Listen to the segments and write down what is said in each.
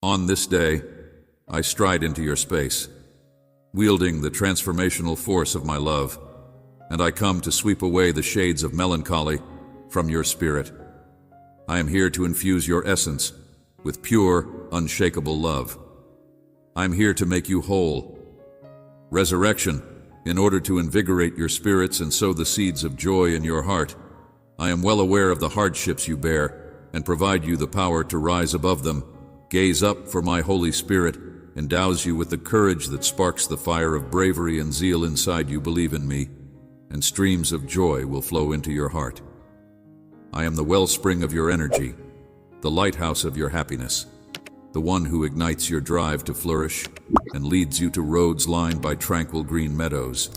On this day, I stride into your space, wielding the transformational force of my love, and I come to sweep away the shades of melancholy from your spirit. I am here to infuse your essence with pure, unshakable love. I am here to make you whole. Resurrection, in order to invigorate your spirits and sow the seeds of joy in your heart. I am well aware of the hardships you bear and provide you the power to rise above them. Gaze up, for my Holy Spirit endows you with the courage that sparks the fire of bravery and zeal inside you. Believe in me, and streams of joy will flow into your heart. I am the wellspring of your energy, the lighthouse of your happiness, the one who ignites your drive to flourish and leads you to roads lined by tranquil green meadows.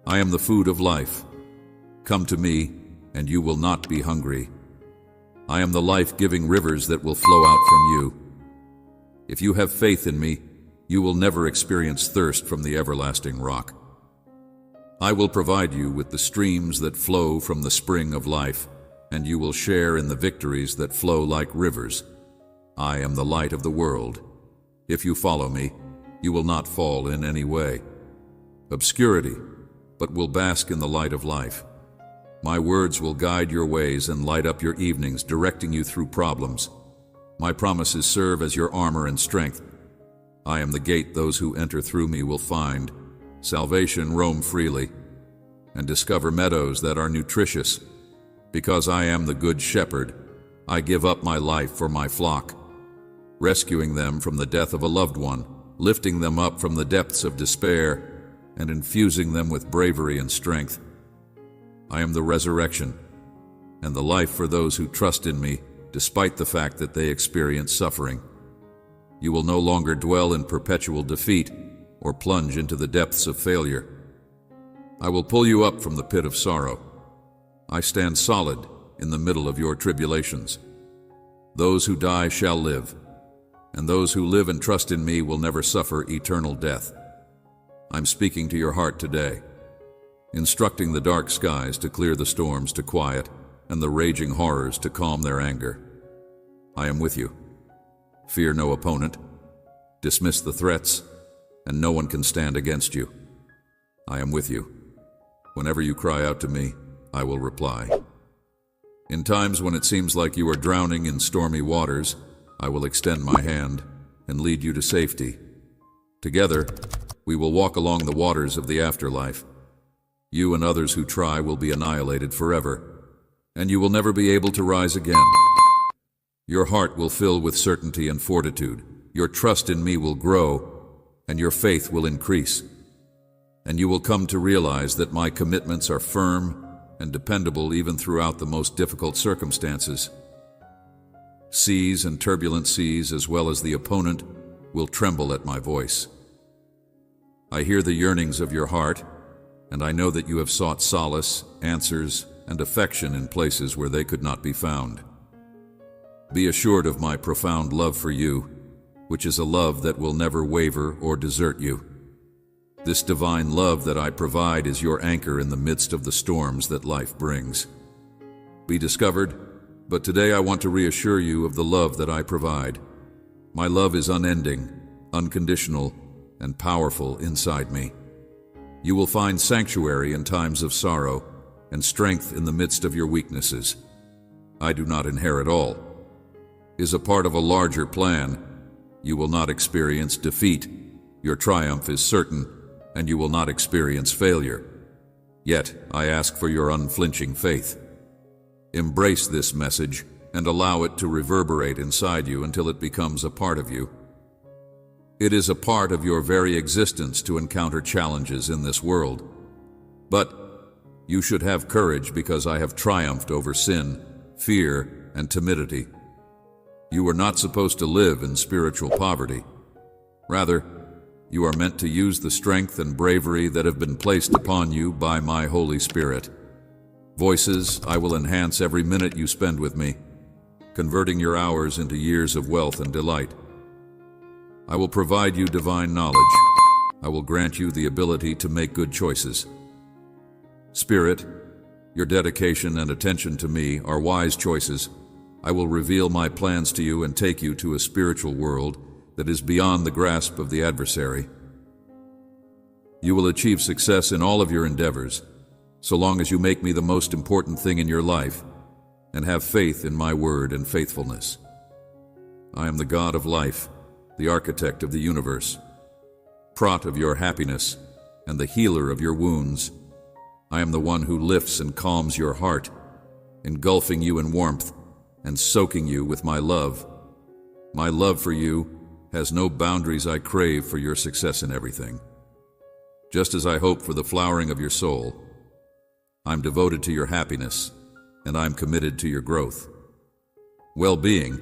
I am the food of life. Come to me, and you will not be hungry. I am the life-giving rivers that will flow out from you. If you have faith in me, you will never experience thirst from the everlasting rock. I will provide you with the streams that flow from the spring of life, and you will share in the victories that flow like rivers. I am the light of the world. If you follow me, you will not fall in any way. Obscurity, but will bask in the light of life. My words will guide your ways and light up your evenings, directing you through problems. My promises serve as your armor and strength. I am the gate those who enter through me will find. Salvation roam freely and discover meadows that are nutritious. Because I am the good shepherd, I give up my life for my flock, rescuing them from the death of a loved one, lifting them up from the depths of despair, and infusing them with bravery and strength. I am the resurrection and the life for those who trust in me, despite the fact that they experience suffering. You will no longer dwell in perpetual defeat or plunge into the depths of failure. I will pull you up from the pit of sorrow. I stand solid in the middle of your tribulations. Those who die shall live, and those who live and trust in me will never suffer eternal death. I'm speaking to your heart today, instructing the dark skies to clear the storms to quiet and the raging horrors to calm their anger. I am with you. Fear no opponent. Dismiss the threats, and no one can stand against you. I am with you. Whenever you cry out to me, I will reply. In times when it seems like you are drowning in stormy waters, I will extend my hand and lead you to safety. Together, we will walk along the waters of the afterlife. You and others who try will be annihilated forever, and you will never be able to rise again. Your heart will fill with certainty and fortitude. Your trust in me will grow, and your faith will increase. And you will come to realize that my commitments are firm and dependable even throughout the most difficult circumstances. Seas and turbulent seas, as well as the opponent, will tremble at my voice. I hear the yearnings of your heart, and I know that you have sought solace, answers, and affection in places where they could not be found. Be assured of my profound love for you, which is a love that will never waver or desert you. This divine love that I provide is your anchor in the midst of the storms that life brings. Be discovered, but today I want to reassure you of the love that I provide. My love is unending, unconditional, and powerful inside me. You will find sanctuary in times of sorrow and strength in the midst of your weaknesses. I do not inherit all. Is a part of a larger plan. You will not experience defeat. Your triumph is certain, and you will not experience failure. Yet, I ask for your unflinching faith. Embrace this message and allow it to reverberate inside you until it becomes a part of you. It is a part of your very existence to encounter challenges in this world. But you should have courage because I have triumphed over sin, fear, and timidity. You are not supposed to live in spiritual poverty. Rather, you are meant to use the strength and bravery that have been placed upon you by my Holy Spirit. Voices, I will enhance every minute you spend with me, converting your hours into years of wealth and delight. I will provide you divine knowledge. I will grant you the ability to make good choices. Spirit, your dedication and attention to me are wise choices. I will reveal my plans to you and take you to a spiritual world that is beyond the grasp of the adversary. You will achieve success in all of your endeavors, so long as you make me the most important thing in your life and have faith in my word and faithfulness. I am the God of life, the architect of the universe, prot of your happiness, and the healer of your wounds. I am the one who lifts and calms your heart, engulfing you in warmth and soaking you with my love. My love for you has no boundaries. I crave for your success in everything. Just as I hope for the flowering of your soul, I'm devoted to your happiness, and I'm committed to your growth, well-being,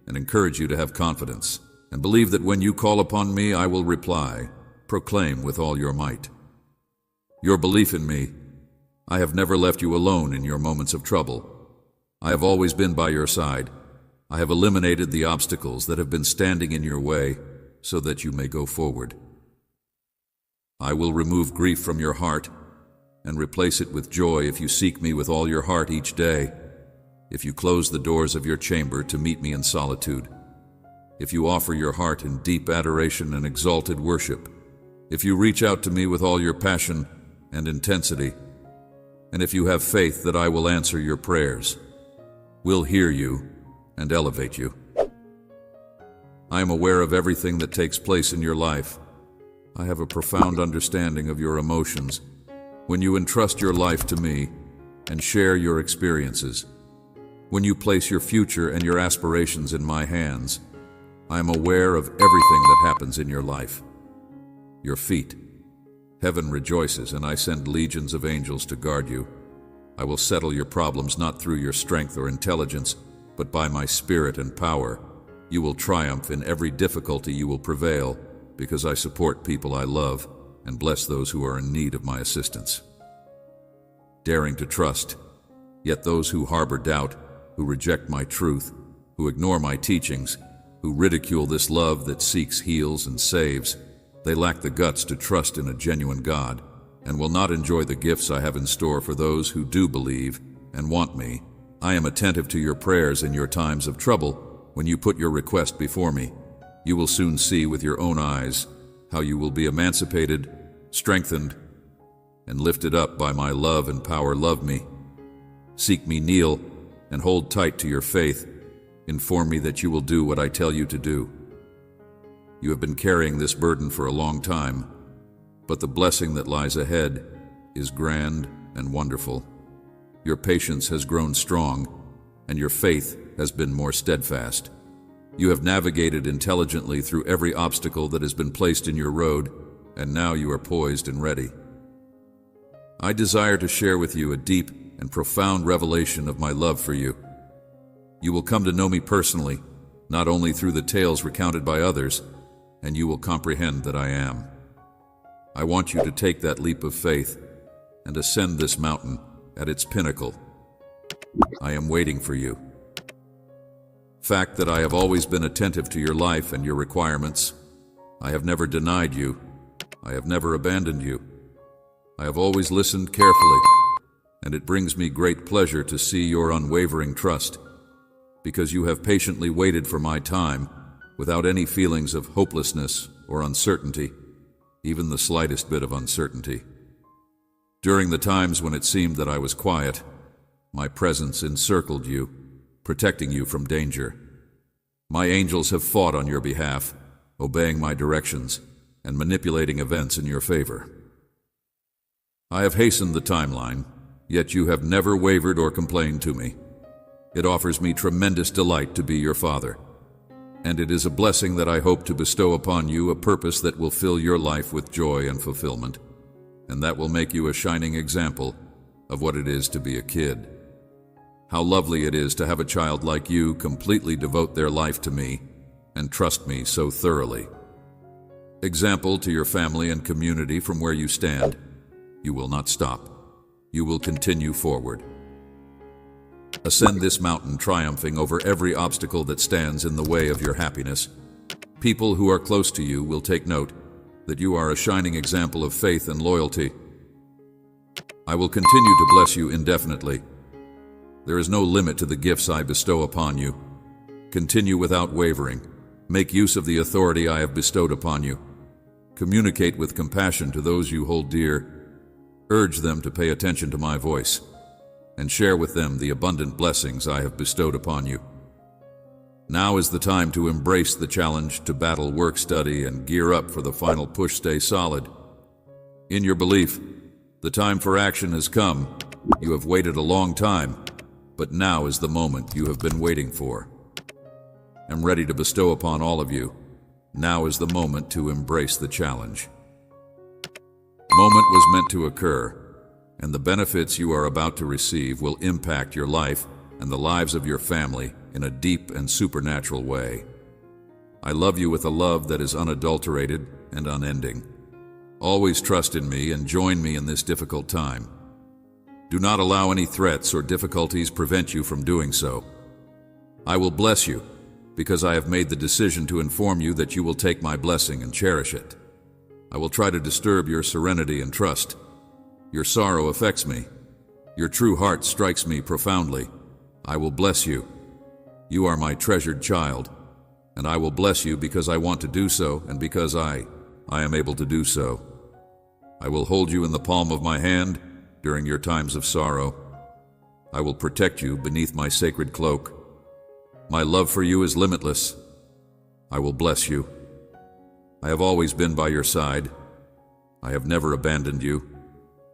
and encourage you to have confidence, and believe that when you call upon me, I will reply. Proclaim with all your might your belief in me. I have never left you alone in your moments of trouble. I have always been by your side. I have eliminated the obstacles that have been standing in your way so that you may go forward. I will remove grief from your heart and replace it with joy if you seek me with all your heart each day, if you close the doors of your chamber to meet me in solitude, if you offer your heart in deep adoration and exalted worship, if you reach out to me with all your passion and intensity, and if you have faith that I will answer your prayers, will hear you, and elevate you. I am aware of everything that takes place in your life. I have a profound understanding of your emotions. When you entrust your life to me and share your experiences, when you place your future and your aspirations in my hands, I am aware of everything that happens in your life. Your feet. Heaven rejoices, and I send legions of angels to guard you. I will settle your problems not through your strength or intelligence, but by my spirit and power. You will triumph in every difficulty. You will prevail, because I support people I love and bless those who are in need of my assistance. Daring to trust, yet those who harbor doubt, who reject my truth, who ignore my teachings, who ridicule this love that seeks, heals, and saves, they lack the guts to trust in a genuine God and will not enjoy the gifts I have in store for those who do believe and want me. I am attentive to your prayers in your times of trouble. When you put your request before me, you will soon see with your own eyes how you will be emancipated, strengthened, and lifted up by my love and power. Love me. Seek me, kneel, and hold tight to your faith. Inform me that you will do what I tell you to do. You have been carrying this burden for a long time, but the blessing that lies ahead is grand and wonderful. Your patience has grown strong, and your faith has been more steadfast. You have navigated intelligently through every obstacle that has been placed in your road, and now you are poised and ready. I desire to share with you a deep and profound revelation of my love for you. You will come to know me personally, not only through the tales recounted by others, and you will comprehend that I am. I want you to take that leap of faith and ascend this mountain at its pinnacle. I am waiting for you. Fact that I have always been attentive to your life and your requirements. I have never denied you. I have never abandoned you. I have always listened carefully, and it brings me great pleasure to see your unwavering trust, because you have patiently waited for my time without any feelings of hopelessness or uncertainty, even the slightest bit of uncertainty. During the times when it seemed that I was quiet, my presence encircled you, protecting you from danger. My angels have fought on your behalf, obeying my directions and manipulating events in your favor. I have hastened the timeline, yet you have never wavered or complained to me. It offers me tremendous delight to be your father, and it is a blessing that I hope to bestow upon you, a purpose that will fill your life with joy and fulfillment, and that will make you a shining example of what it is to be a kid. How lovely it is to have a child like you completely devote their life to me and trust me so thoroughly. Example to your family and community from where you stand. You will not stop. You will continue forward. Ascend this mountain, triumphing over every obstacle that stands in the way of your happiness. People who are close to you will take note that you are a shining example of faith and loyalty. I will continue to bless you indefinitely. There is no limit to the gifts I bestow upon you. Continue without wavering. Make use of the authority I have bestowed upon you. Communicate with compassion to those you hold dear. Urge them to pay attention to my voice, and share with them the abundant blessings I have bestowed upon you. Now is the time to embrace the challenge, to battle work study, and gear up for the final push. Stay solid in your belief. The time for action has come. You have waited a long time, but now is the moment you have been waiting for. I'm ready to bestow upon all of you. Now is the moment to embrace the challenge. The moment was meant to occur, and the benefits you are about to receive will impact your life and the lives of your family in a deep and supernatural way. I love you with a love that is unadulterated and unending. Always trust in me and join me in this difficult time. Do not allow any threats or difficulties prevent you from doing so. I will bless you, because I have made the decision to inform you that you will take my blessing and cherish it. I will try to disturb your serenity and trust. Your sorrow affects me. Your true heart strikes me profoundly. I will bless you. You are my treasured child, and I will bless you because I want to do so and because I am able to do so. I will hold you in the palm of my hand during your times of sorrow. I will protect you beneath my sacred cloak. My love for you is limitless. I will bless you. I have always been by your side. I have never abandoned you,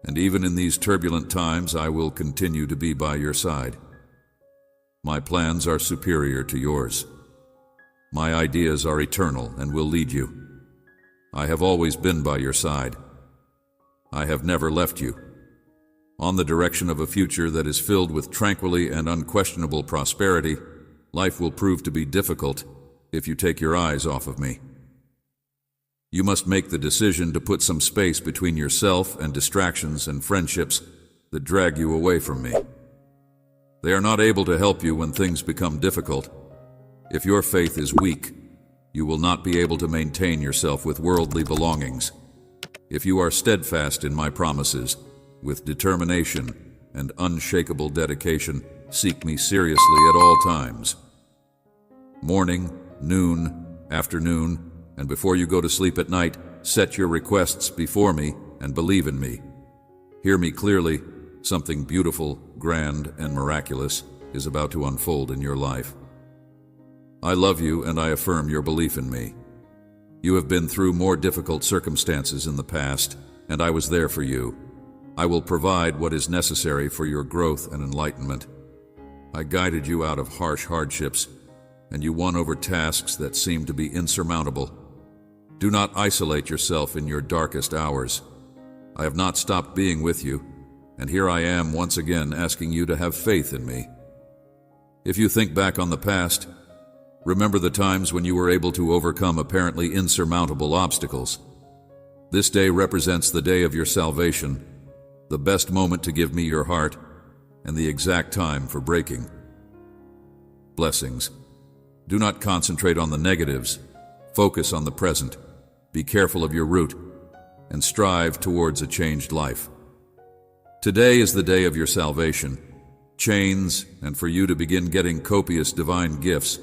and even in these turbulent times I will continue to be by your side. My plans are superior to yours. My ideas are eternal and will lead you. I have always been by your side. I have never left you. On the direction of a future that is filled with tranquility and unquestionable prosperity, life will prove to be difficult if you take your eyes off of me. You must make the decision to put some space between yourself and distractions and friendships that drag you away from me. They are not able to help you when things become difficult. If your faith is weak, you will not be able to maintain yourself with worldly belongings. If you are steadfast in my promises, with determination and unshakable dedication, seek me seriously at all times. Morning, noon, afternoon, and before you go to sleep at night, set your requests before me and believe in me. Hear me clearly. Something beautiful, grand, and miraculous is about to unfold in your life. I love you and I affirm your belief in me. You have been through more difficult circumstances in the past, and I was there for you. I will provide what is necessary for your growth and enlightenment. I guided you out of harsh hardships, and you won over tasks that seemed to be insurmountable. Do not isolate yourself in your darkest hours. I have not stopped being with you, and here I am once again asking you to have faith in me. If you think back on the past, remember the times when you were able to overcome apparently insurmountable obstacles. This day represents the day of your salvation, the best moment to give me your heart, and the exact time for breaking. Blessings. Do not concentrate on the negatives. Focus on the present. Be careful of your route, and strive towards a changed life. Today is the day of your salvation. Chains, and for you to begin getting copious divine gifts.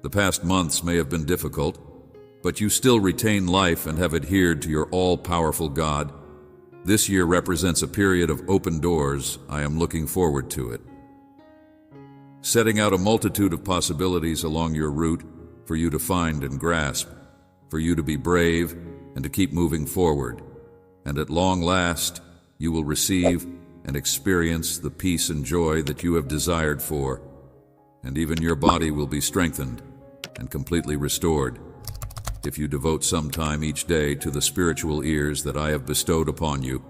The past months may have been difficult, but you still retain life and have adhered to your all-powerful God. This year represents a period of open doors. I am looking forward to it. Setting out a multitude of possibilities along your route for you to find and grasp, for you to be brave and to keep moving forward. And at long last, you will receive and experience the peace and joy that you have desired for, and even your body will be strengthened and completely restored if you devote some time each day to the spiritual ears that I have bestowed upon you,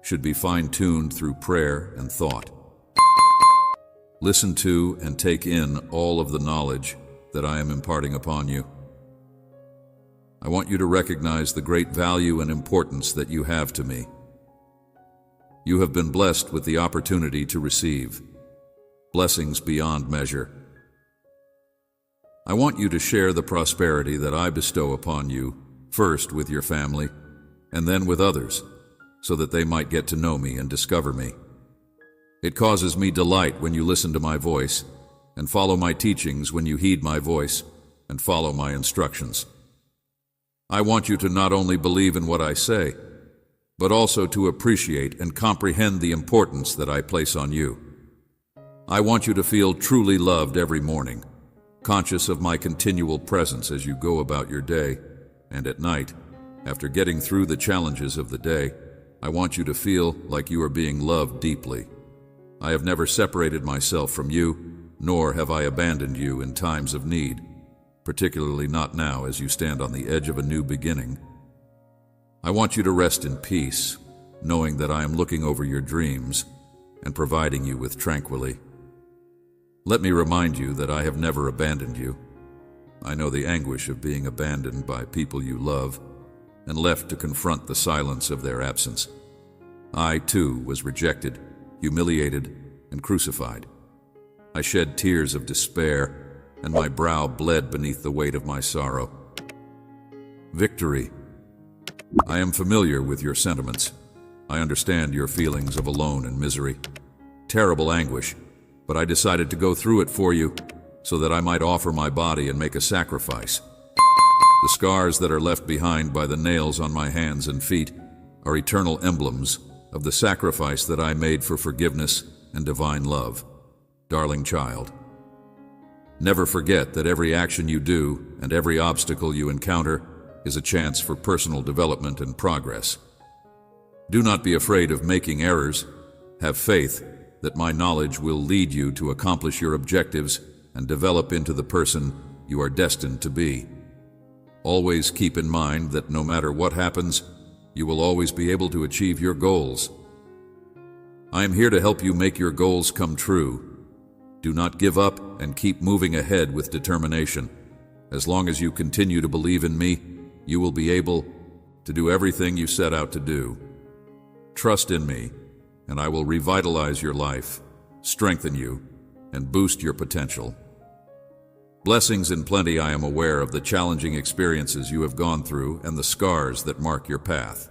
should be fine-tuned through prayer and thought. Listen to and take in all of the knowledge that I am imparting upon you. I want you to recognize the great value and importance that you have to me. You have been blessed with the opportunity to receive blessings beyond measure. I want you to share the prosperity that I bestow upon you, first with your family, and then with others, so that they might get to know me and discover me. It causes me delight when you listen to my voice, and follow my teachings when you heed my voice, and follow my instructions. I want you to not only believe in what I say, but also to appreciate and comprehend the importance that I place on you. I want you to feel truly loved every morning, conscious of my continual presence as you go about your day, and at night, after getting through the challenges of the day, I want you to feel like you are being loved deeply. I have never separated myself from you, nor have I abandoned you in times of need, particularly not now as you stand on the edge of a new beginning. I want you to rest in peace, knowing that I am looking over your dreams and providing you with tranquility. Let me remind you that I have never abandoned you. I know the anguish of being abandoned by people you love and left to confront the silence of their absence. I, too, was rejected, humiliated, and crucified. I shed tears of despair, and my brow bled beneath the weight of my sorrow. Victory. I am familiar with your sentiments. I understand your feelings of alone and misery. Terrible anguish, but I decided to go through it for you so that I might offer my body and make a sacrifice. The scars that are left behind by the nails on my hands and feet are eternal emblems of the sacrifice that I made for forgiveness and divine love. Darling child, never forget that every action you do and every obstacle you encounter is a chance for personal development and progress. Do not be afraid of making errors. Have faith that my knowledge will lead you to accomplish your objectives and develop into the person you are destined to be. Always keep in mind that no matter what happens, you will always be able to achieve your goals. I am here to help you make your goals come true. Do not give up and keep moving ahead with determination. As long as you continue to believe in me, you will be able to do everything you set out to do. Trust in me, and I will revitalize your life, strengthen you, and boost your potential. Blessings in plenty. I am aware of the challenging experiences you have gone through and the scars that mark your path.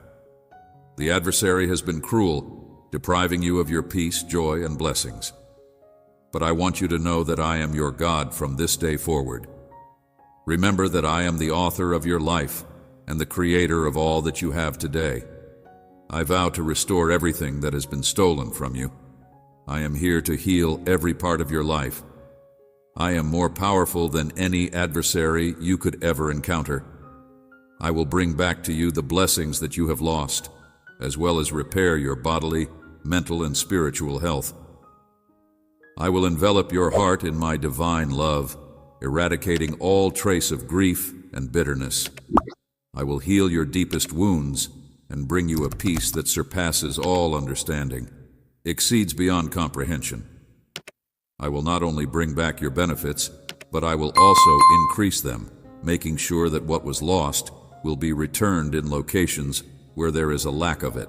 The adversary has been cruel, depriving you of your peace, joy, and blessings. But I want you to know that I am your God from this day forward. Remember that I am the author of your life and the creator of all that you have today. I vow to restore everything that has been stolen from you. I am here to heal every part of your life. I am more powerful than any adversary you could ever encounter. I will bring back to you the blessings that you have lost, as well as repair your bodily, mental, and spiritual health. I will envelop your heart in my divine love, eradicating all trace of grief and bitterness. I will heal your deepest wounds and bring you a peace that surpasses all understanding, exceeds beyond comprehension. I will not only bring back your benefits, but I will also increase them, making sure that what was lost will be returned in locations where there is a lack of it.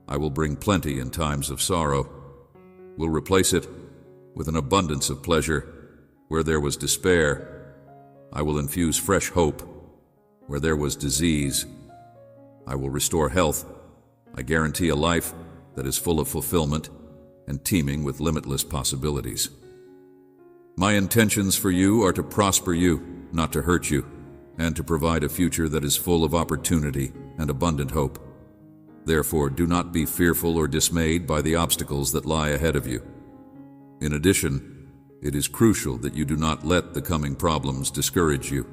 I will bring plenty in times of sorrow, will replace it with an abundance of pleasure where there was despair. I will infuse fresh hope where there was disease. I will restore health. I guarantee a life that is full of fulfillment and teeming with limitless possibilities. My intentions for you are to prosper you, not to hurt you, and to provide a future that is full of opportunity and abundant hope. Therefore, do not be fearful or dismayed by the obstacles that lie ahead of you. In addition, it is crucial that you do not let the coming problems discourage you.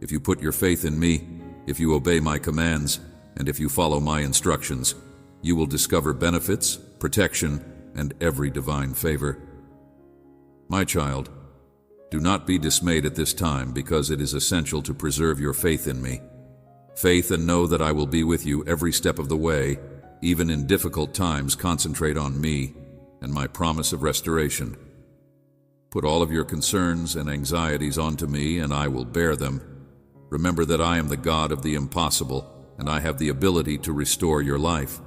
If you put your faith in me, if you obey my commands, and if you follow my instructions, you will discover benefits, protection, and every divine favor. My child, do not be dismayed at this time, because it is essential to preserve your faith in me. Faith and know that I will be with you every step of the way. Even in difficult times, concentrate on me and my promise of restoration. Put all of your concerns and anxieties onto me, and I will bear them. Remember that I am the God of the impossible, and I have the ability to restore your life.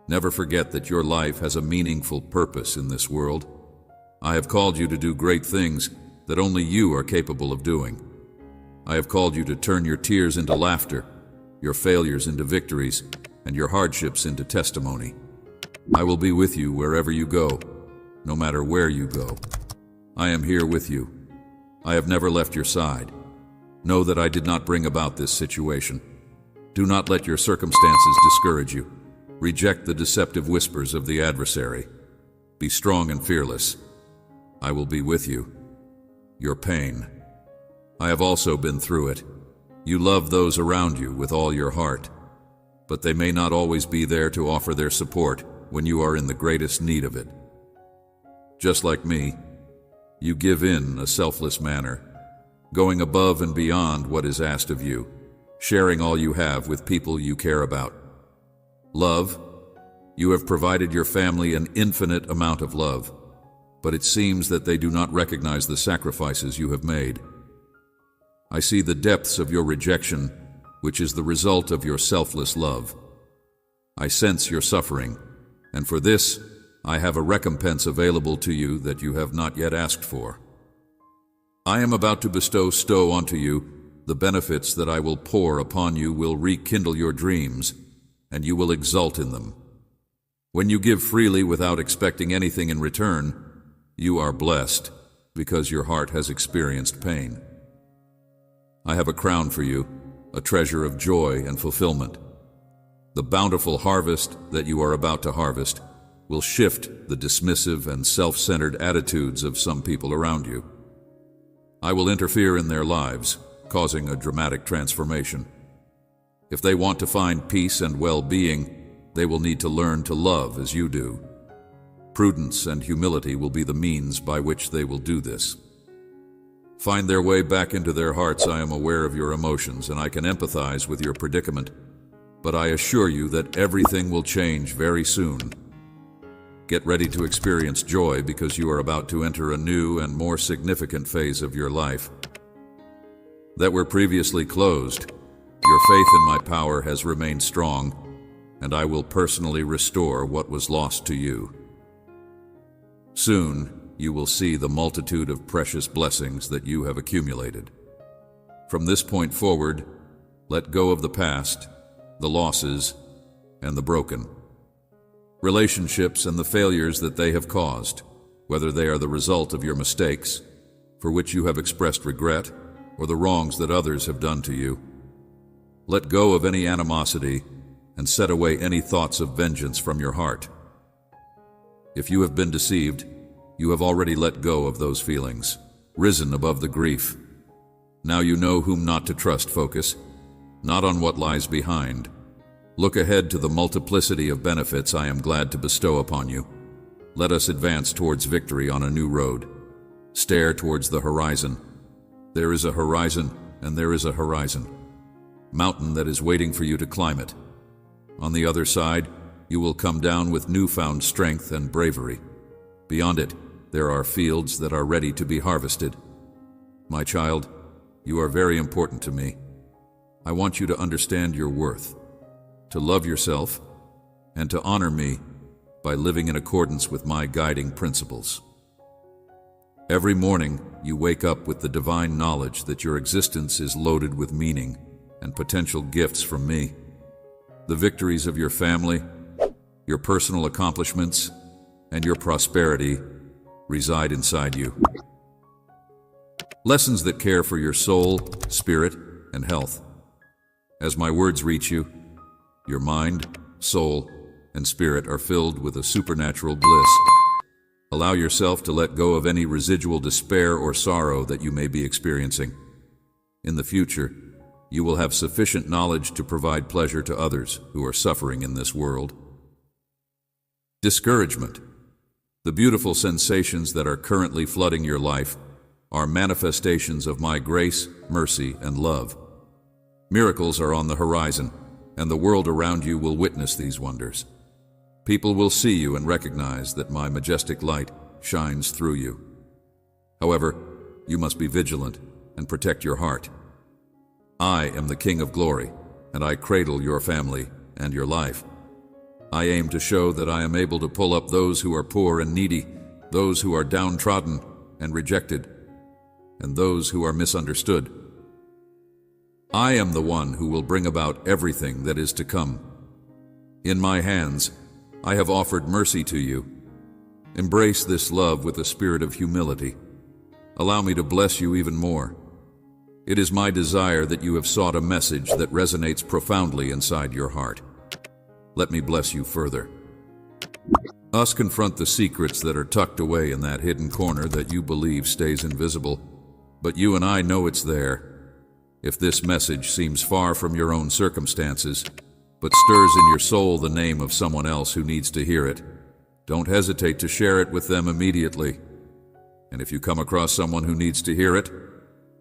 Never forget that your life has a meaningful purpose in this world. I have called you to do great things that only you are capable of doing. I have called you to turn your tears into laughter, your failures into victories, and your hardships into testimony. I will be with you wherever you go, no matter where you go. I am here with you. I have never left your side. Know that I did not bring about this situation. Do not let your circumstances discourage you. Reject the deceptive whispers of the adversary. Be strong and fearless. I will be with you. Your pain. I have also been through it. You love those around you with all your heart, but they may not always be there to offer their support when you are in the greatest need of it. Just like me, you give in a selfless manner, going above and beyond what is asked of you, sharing all you have with people you care about. Love, you have provided your family an infinite amount of love, but it seems that they do not recognize the sacrifices you have made. I see the depths of your rejection, which is the result of your selfless love. I sense your suffering, and for this, I have a recompense available to you that you have not yet asked for. I am about to bestow onto you the benefits that I will pour upon you will rekindle your dreams, and you will exult in them. When you give freely without expecting anything in return, you are blessed because your heart has experienced pain. I have a crown for you, a treasure of joy and fulfillment. The bountiful harvest that you are about to harvest will shift the dismissive and self-centered attitudes of some people around you. I will interfere in their lives, causing a dramatic transformation. If they want to find peace and well-being, they will need to learn to love as you do. Prudence and humility will be the means by which they will do this. Find their way back into their hearts. I am aware of your emotions and I can empathize with your predicament, but I assure you that everything will change very soon. Get ready to experience joy because you are about to enter a new and more significant phase of your life. That were previously closed, your faith in my power has remained strong, and I will personally restore what was lost to you. Soon, you will see the multitude of precious blessings that you have accumulated. From this point forward, let go of the past, the losses, and the broken. Relationships and the failures that they have caused, whether they are the result of your mistakes, for which you have expressed regret, or the wrongs that others have done to you. Let go of any animosity and set away any thoughts of vengeance from your heart. If you have been deceived, you have already let go of those feelings, risen above the grief. Now you know whom not to trust. Focus, not on what lies behind. Look ahead to the multiplicity of benefits I am glad to bestow upon you. Let us advance towards victory on a new road. Stare towards the horizon. There is a horizon, and there is a horizon. Mountain that is waiting for you to climb it. On the other side, you will come down with newfound strength and bravery. Beyond it, there are fields that are ready to be harvested. My child, you are very important to me. I want you to understand your worth, to love yourself, and to honor me by living in accordance with my guiding principles. Every morning, you wake up with the divine knowledge that your existence is loaded with meaning and potential gifts from me. The victories of your family, your personal accomplishments, and your prosperity reside inside you. Lessons that care for your soul, spirit, and health. As my words reach you, your mind, soul, and spirit are filled with a supernatural bliss. Allow yourself to let go of any residual despair or sorrow that you may be experiencing. In the future, you will have sufficient knowledge to provide pleasure to others who are suffering in this world. Discouragement. The beautiful sensations that are currently flooding your life are manifestations of my grace, mercy, and love. Miracles are on the horizon, and the world around you will witness these wonders. People will see you and recognize that my majestic light shines through you. However, you must be vigilant and protect your heart. I am the King of Glory, and I cradle your family and your life. I aim to show that I am able to pull up those who are poor and needy, those who are downtrodden and rejected, and those who are misunderstood. I am the one who will bring about everything that is to come. In my hands, I have offered mercy to you. Embrace this love with a spirit of humility. Allow me to bless you even more. It is my desire that you have sought a message that resonates profoundly inside your heart. Let me bless you further. Us confront the secrets that are tucked away in that hidden corner that you believe stays invisible, but you and I know it's there. If this message seems far from your own circumstances, but stirs in your soul the name of someone else who needs to hear it, don't hesitate to share it with them immediately. And if you come across someone who needs to hear it,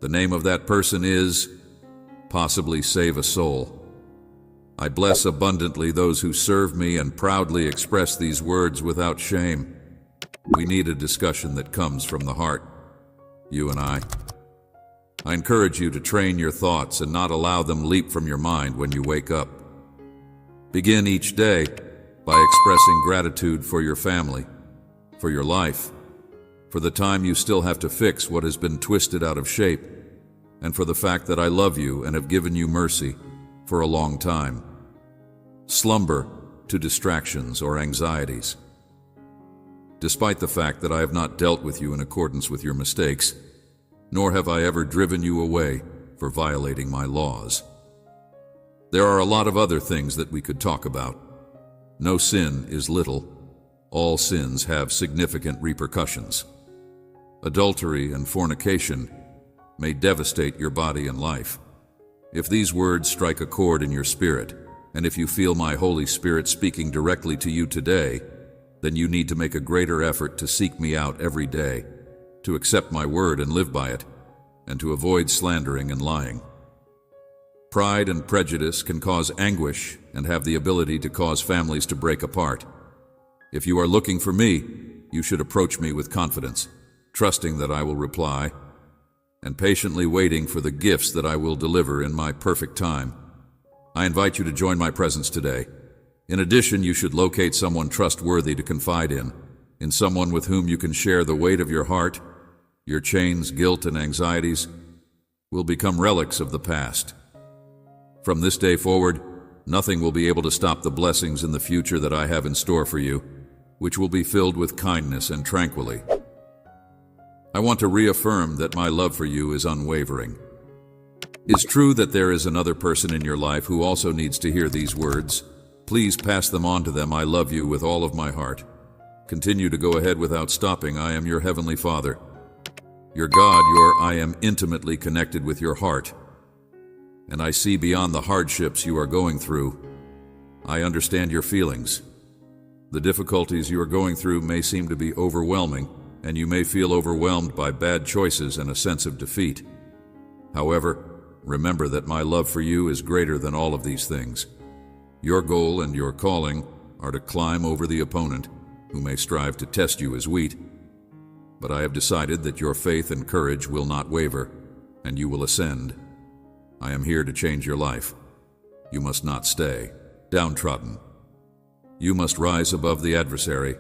the name of that person is Possibly Save a Soul. I bless abundantly those who serve me and proudly express these words without shame. We need a discussion that comes from the heart, you and I. I encourage you to train your thoughts and not allow them leap from your mind when you wake up. Begin each day by expressing gratitude for your family, for your life, for the time you still have to fix what has been twisted out of shape, and for the fact that I love you and have given you mercy for a long time. Slumber to distractions or anxieties. Despite the fact that I have not dealt with you in accordance with your mistakes, nor have I ever driven you away for violating my laws. There are a lot of other things that we could talk about. No sin is little. All sins have significant repercussions. Adultery and fornication may devastate your body and life. If these words strike a chord in your spirit, and if you feel my Holy Spirit speaking directly to you today, then you need to make a greater effort to seek me out every day, to accept my word and live by it, and to avoid slandering and lying. Pride and prejudice can cause anguish and have the ability to cause families to break apart. If you are looking for me, you should approach me with confidence, trusting that I will reply, and patiently waiting for the gifts that I will deliver in my perfect time. I invite you to join my presence today. In addition, you should locate someone trustworthy to confide in someone with whom you can share the weight of your heart. Your chains, guilt, and anxieties will become relics of the past. From this day forward, nothing will be able to stop the blessings in the future that I have in store for you, which will be filled with kindness and tranquility. I want to reaffirm that my love for you is unwavering. It's true that there is another person in your life who also needs to hear these words. Please pass them on to them. I love you with all of my heart. Continue to go ahead without stopping. I am your Heavenly Father. Your God, I am intimately connected with your heart. And I see beyond the hardships you are going through. I understand your feelings. The difficulties you are going through may seem to be overwhelming, and you may feel overwhelmed by bad choices and a sense of defeat. However, remember that my love for you is greater than all of these things. Your goal and your calling are to climb over the opponent, who may strive to test you as wheat. But I have decided that your faith and courage will not waver, and you will ascend. I am here to change your life. You must not stay downtrodden. You must rise above the adversary.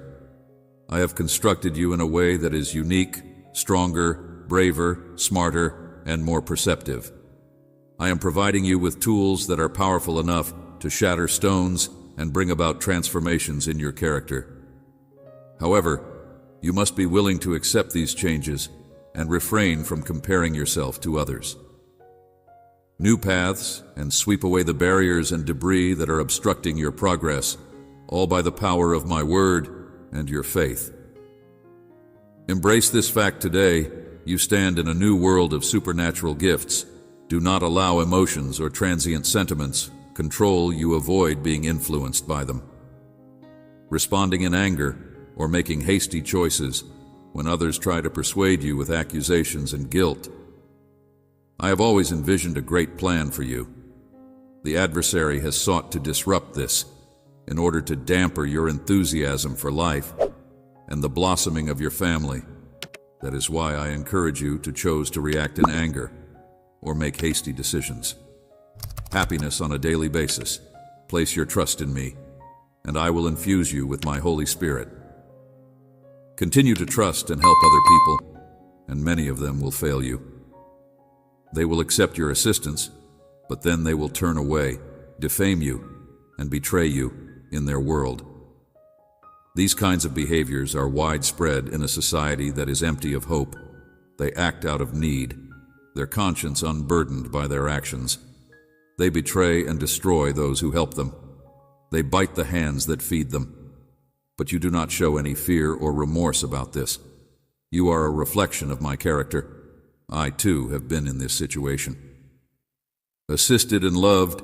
I have constructed you in a way that is unique, stronger, braver, smarter, and more perceptive. I am providing you with tools that are powerful enough to shatter stones and bring about transformations in your character. However, you must be willing to accept these changes and refrain from comparing yourself to others. New paths and sweep away the barriers and debris that are obstructing your progress, all by the power of my word and your faith. Embrace this fact today. You stand in a new world of supernatural gifts. Do not allow emotions or transient sentiments control you. Avoid being influenced by them. Responding in anger or making hasty choices when others try to persuade you with accusations and guilt. I have always envisioned a great plan for you. The adversary has sought to disrupt this in order to dampen your enthusiasm for life and the blossoming of your family. That is why I encourage you to choose to react in anger or make hasty decisions. Happiness on a daily basis. Place your trust in me, and I will infuse you with my Holy Spirit. Continue to trust and help other people, and many of them will fail you. They will accept your assistance, but then they will turn away, defame you, and betray you in their world. These kinds of behaviors are widespread in a society that is empty of hope. They act out of need, their conscience unburdened by their actions. They betray and destroy those who help them. They bite the hands that feed them. But you do not show any fear or remorse about this. You are a reflection of my character. I, too, have been in this situation. Assisted and loved,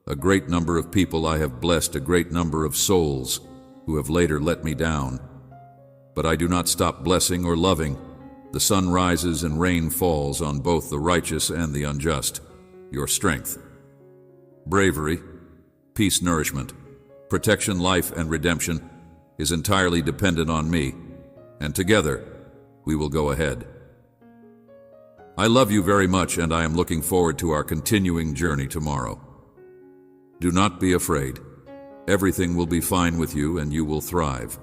a great number of people I have blessed, a great number of souls who have later let me down. But I do not stop blessing or loving. The sun rises and rain falls on both the righteous and the unjust. Your strength, bravery, peace, nourishment, protection, life, and redemption is entirely dependent on me, and together we will go ahead. I love you very much, and I am looking forward to our continuing journey tomorrow. Do not be afraid. Everything will be fine with you, and you will thrive.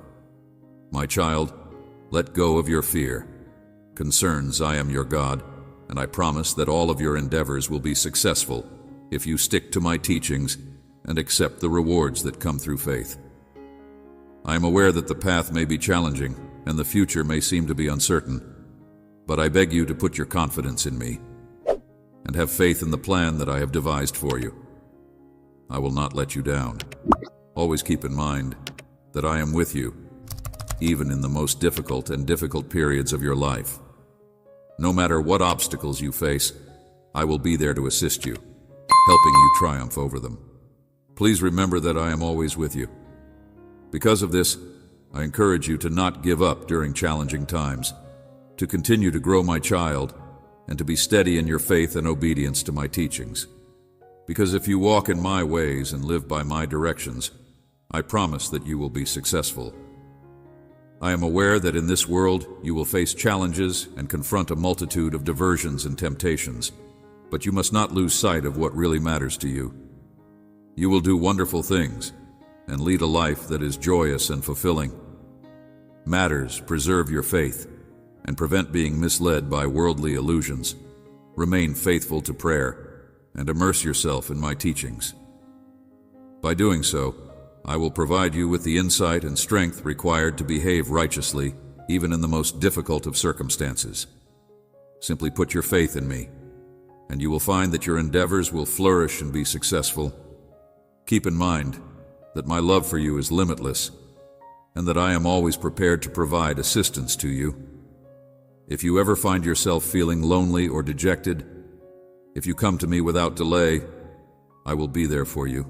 My child, let go of your fear. Concerns, I am your God, and I promise that all of your endeavors will be successful if you stick to my teachings and accept the rewards that come through faith. I am aware that the path may be challenging and the future may seem to be uncertain, but I beg you to put your confidence in me and have faith in the plan that I have devised for you. I will not let you down. Always keep in mind that I am with you, even in the most difficult periods of your life. No matter what obstacles you face, I will be there to assist you, helping you triumph over them. Please remember that I am always with you. Because of this, I encourage you to not give up during challenging times, to continue to grow, my child, and to be steady in your faith and obedience to my teachings. Because if you walk in my ways and live by my directions, I promise that you will be successful. I am aware that in this world you will face challenges and confront a multitude of diversions and temptations, but you must not lose sight of what really matters to you. You will do wonderful things and lead a life that is joyous and fulfilling. Matters preserve your faith and prevent being misled by worldly illusions. Remain faithful to prayer and immerse yourself in my teachings. By doing so, I will provide you with the insight and strength required to behave righteously, even in the most difficult of circumstances. Simply put your faith in me, and you will find that your endeavors will flourish and be successful. Keep in mind that my love for you is limitless, and that I am always prepared to provide assistance to you. If you ever find yourself feeling lonely or dejected, if you come to me without delay, I will be there for you.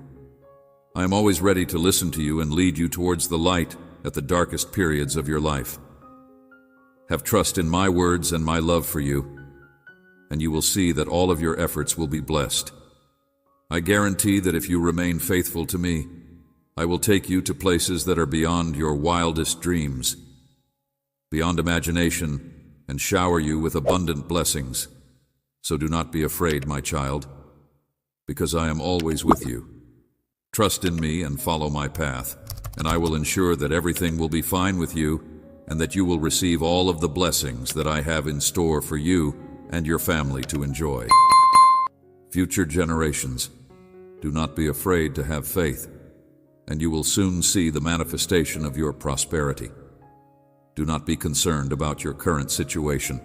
I am always ready to listen to you and lead you towards the light at the darkest periods of your life. Have trust in my words and my love for you, and you will see that all of your efforts will be blessed. I guarantee that if you remain faithful to me, I will take you to places that are beyond your wildest dreams, beyond imagination, and shower you with abundant blessings. So do not be afraid, my child, because I am always with you. Trust in me and follow my path, and I will ensure that everything will be fine with you and that you will receive all of the blessings that I have in store for you and your family to enjoy. Future generations, do not be afraid to have faith, and you will soon see the manifestation of your prosperity. Do not be concerned about your current situation.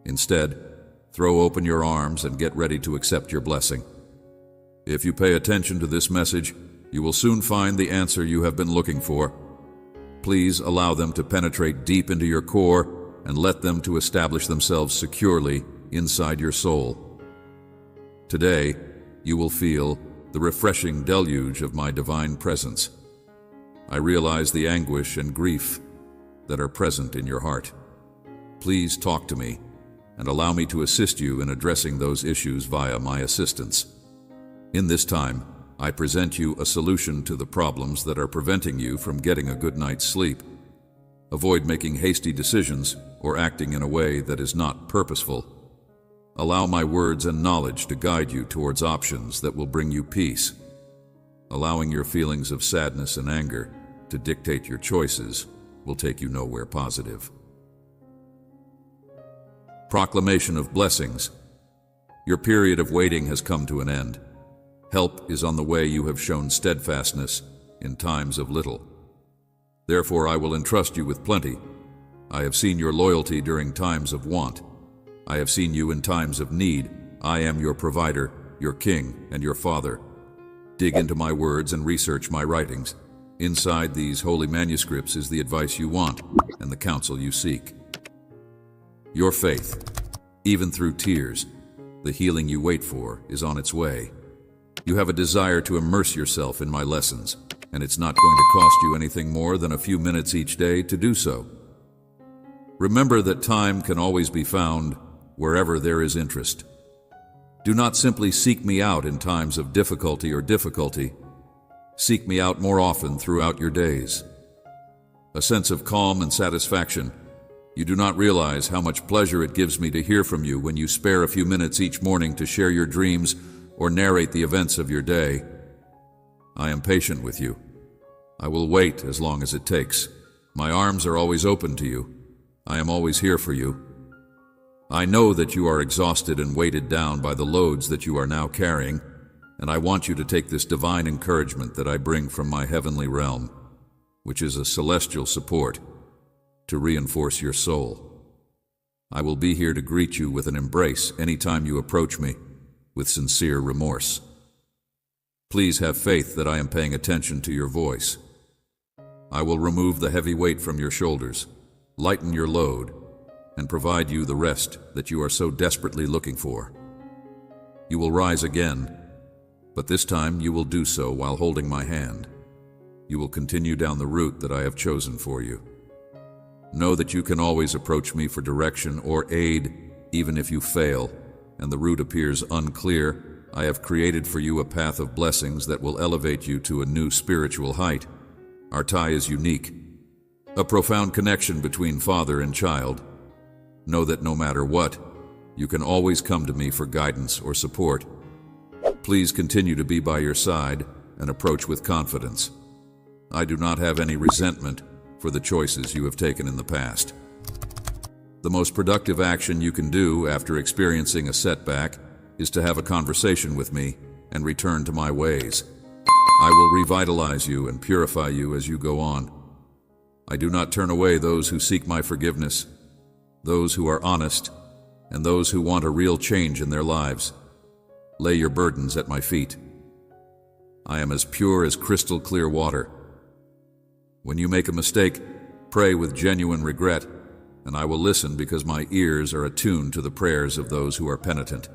Instead, throw open your arms and get ready to accept your blessing. If you pay attention to this message, you will soon find the answer you have been looking for. Please allow them to penetrate deep into your core and let them to establish themselves securely inside your soul. Today, you will feel the refreshing deluge of my divine presence. I realize the anguish and grief that are present in your heart. Please talk to me and allow me to assist you in addressing those issues via my assistance. In this time, I present you a solution to the problems that are preventing you from getting a good night's sleep. Avoid making hasty decisions or acting in a way that is not purposeful. Allow my words and knowledge to guide you towards options that will bring you peace. Allowing your feelings of sadness and anger to dictate your choices will take you nowhere positive. Proclamation of blessings. Your period of waiting has come to an end. Help is on the way. You have shown steadfastness in times of little. Therefore I will entrust you with plenty. I have seen your loyalty during times of want. I have seen you in times of need. I am your provider, your king, and your father. Dig into my words and research my writings. Inside these holy manuscripts is the advice you want and the counsel you seek. Your faith, even through tears, the healing you wait for, is on its way. You have a desire to immerse yourself in my lessons, and it's not going to cost you anything more than a few minutes each day to do so. Remember that time can always be found wherever there is interest. Do not simply seek me out in times of difficulty. Seek me out more often throughout your days. A sense of calm and satisfaction. You do not realize how much pleasure it gives me to hear from you when you spare a few minutes each morning to share your dreams or narrate the events of your day. I am patient with you. I will wait as long as it takes. My arms are always open to you. I am always here for you. I know that you are exhausted and weighted down by the loads that you are now carrying, and I want you to take this divine encouragement that I bring from my heavenly realm, which is a celestial support, to reinforce your soul. I will be here to greet you with an embrace anytime you approach me with sincere remorse. Please have faith that I am paying attention to your voice. I will remove the heavy weight from your shoulders, lighten your load, and provide you the rest that you are so desperately looking for. You will rise again, but this time you will do so while holding my hand. You will continue down the route that I have chosen for you. Know that you can always approach me for direction or aid, even if you fail, and the route appears unclear. I have created for you a path of blessings that will elevate you to a new spiritual height. Our tie is unique, a profound connection between father and child. Know that no matter what, you can always come to me for guidance or support. Please continue to be by your side and approach with confidence. I do not have any resentment for the choices you have taken in the past. The most productive action you can do after experiencing a setback is to have a conversation with me and return to my ways. I will revitalize you and purify you as you go on. I do not turn away those who seek my forgiveness, those who are honest, and those who want a real change in their lives. Lay your burdens at my feet. I am as pure as crystal clear water. When you make a mistake, pray with genuine regret, and I will listen because my ears are attuned to the prayers of those who are penitent.